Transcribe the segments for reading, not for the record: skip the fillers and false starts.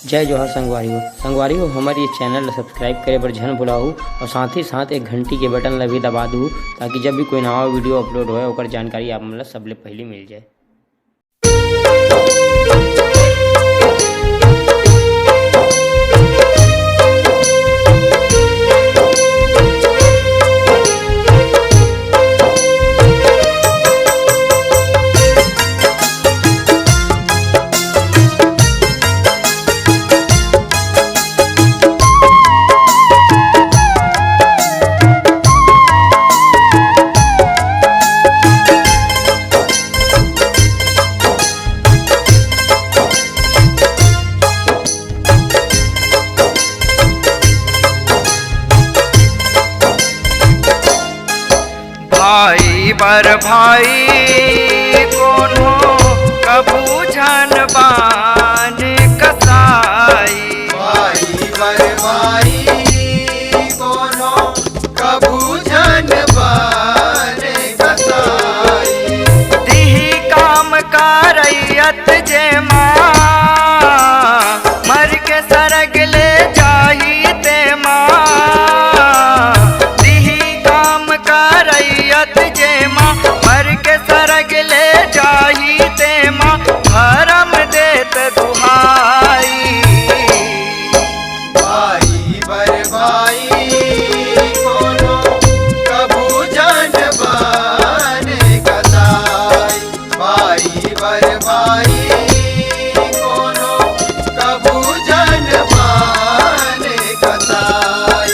जय जोहार संगवारी हो हमारे ये चैनल सब्सक्राइब करे पर झन भुलाहू और साथ ही साथ एक घंटी के बटन ला भी दबा दू ताकि जब भी कोई नवा वीडियो अपलोड होए ओकर जानकारी आप मन ला सबले पहले मिल जाए। भाई बर भाई कोनो कबू झन बान कसाई। भाई बर भाई कोनो कबू झन बान कसाई। दिही काम करैयत जे माँ मर के सरग ले जाही ते माँ। जे माँ मर के सरग ले जाही ते माँ धर्म देत दुहाई। भाई बर भाई कोनो कबू झन बान कसाई। भाई बर भाई कोनो कबू झन बान कसाई।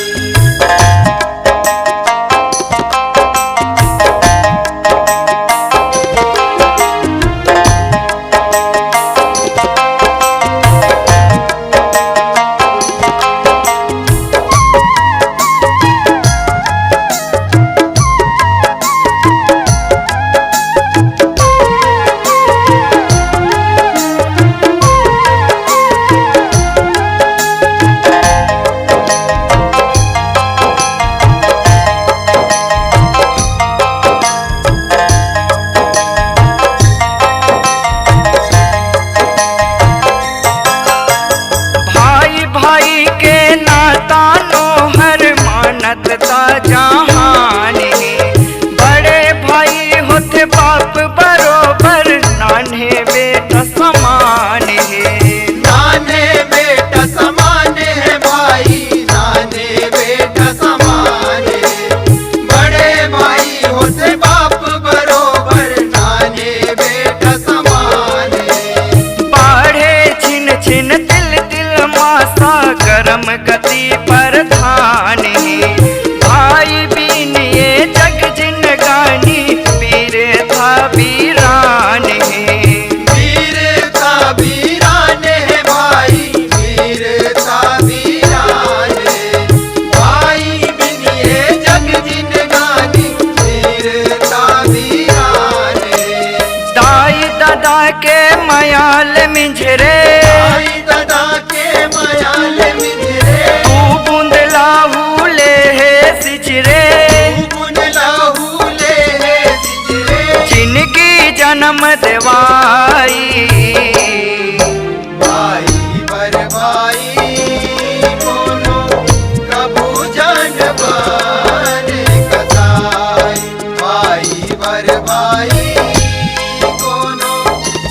भाई के नाता नोहर मानत ता जहान है। बड़े भाई होते बाप बरोबर नान्हे बेटा समान है। नाने बेटा समान है भाई नाने बेटा समान है। बड़े भाई होते बाप बरोबर नाने बेटा समान है। बाढ़े छिन छिन तिल तिल मासा गरम गति पर धान है। भाई बीन ये जग जिन गानी वीर था वीरान है। वीर था वीरान है भाई वीर था वीरान है। भाई बिन ये जग जिन गानी वीर था वीरान है। दाई दादा के मयाल मिंझरे भाई दादा के मयाल मिंझरे। तू बूंद लाहू ले है सिचरे। जिनकी जन्म देवाई। भाई बर भाई कोनो कबू झन बान कसाई। भाई बर भाई कोनो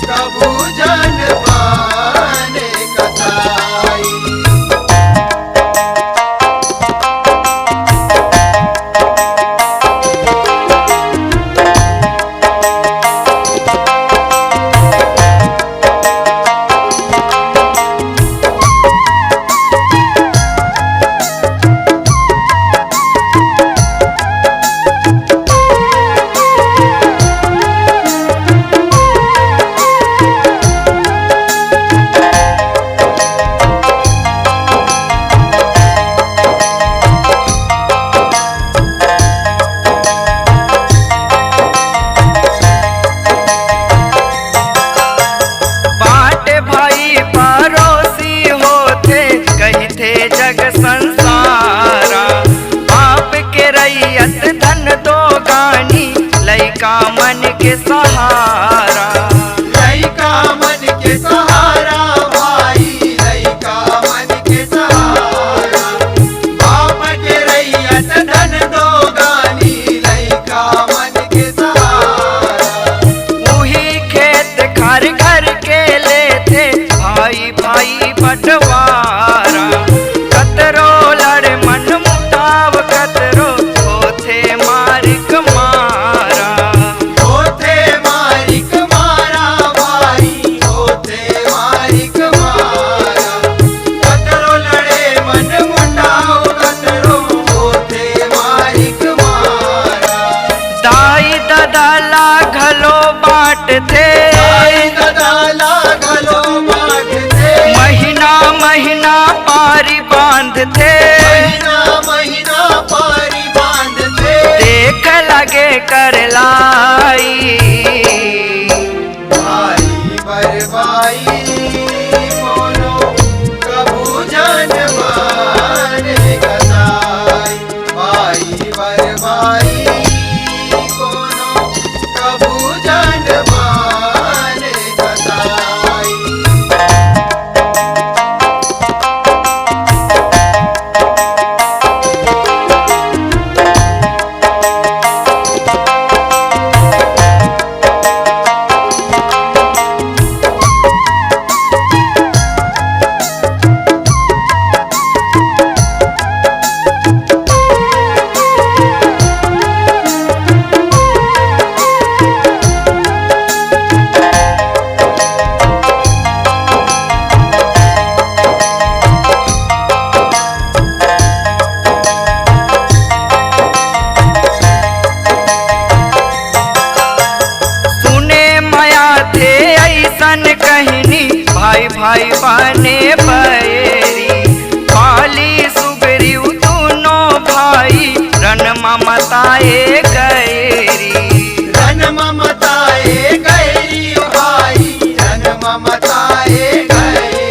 कबू झन बान कसाई। भाई बंटवारा। कतरो लड़ मन मुटाव कतरो होथे मारिक मारा। होथे मारिक मारा भाई होथे मारिक मारा। कतरो लड़े मन मुटाव कतरो होथे मारिक मारा। दाई ददाला घलो बाट थे दाई ददाला घलो बाट थे। महीना महीना पारी बांध थे। महीना महीना पारी बांध थे। देख लगे कर लाई भाई बरबाई मोनो कबू जान माने कसाई। भाई बरबाई मोनो कबू जान माने कसाई। सुने माया थे ऐसन कहनी भाई भाई बने बैरी। पाली सुगरी दोनों भाई रन ममताए गैरी। रन ममताए गैरी भाई रन ममताए गैरी।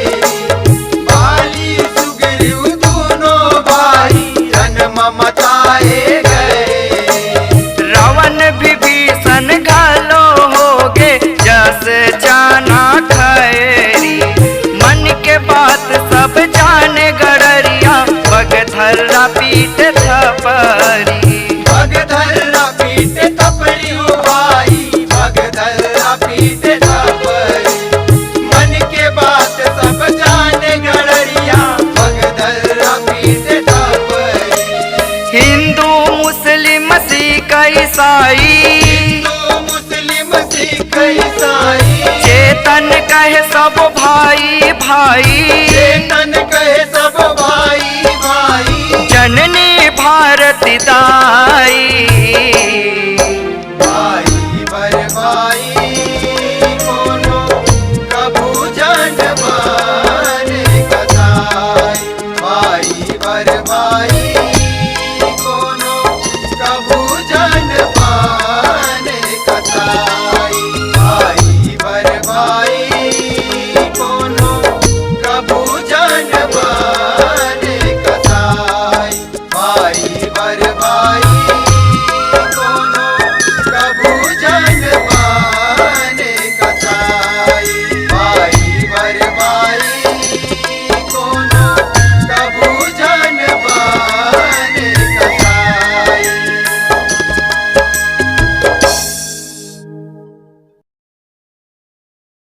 बाली सुग्रीव दोनों भाई रन ममताए गैरी। रावण विभीषण घालो होगे जस जाना खैरी। मन के बात सब जाने गड़रिया बगधरा पीट थपरी। भगधरा पीट थपरी हो भाई भगधरा पीट थपरी। मन के बात सब जाने गड़रिया भगधरा पीट थपरी। हिंदू मुस्लिम सिख ईसाई हिंदू मुस्लिम सिख ईसाई। चेतन कहे सब भाई भाई।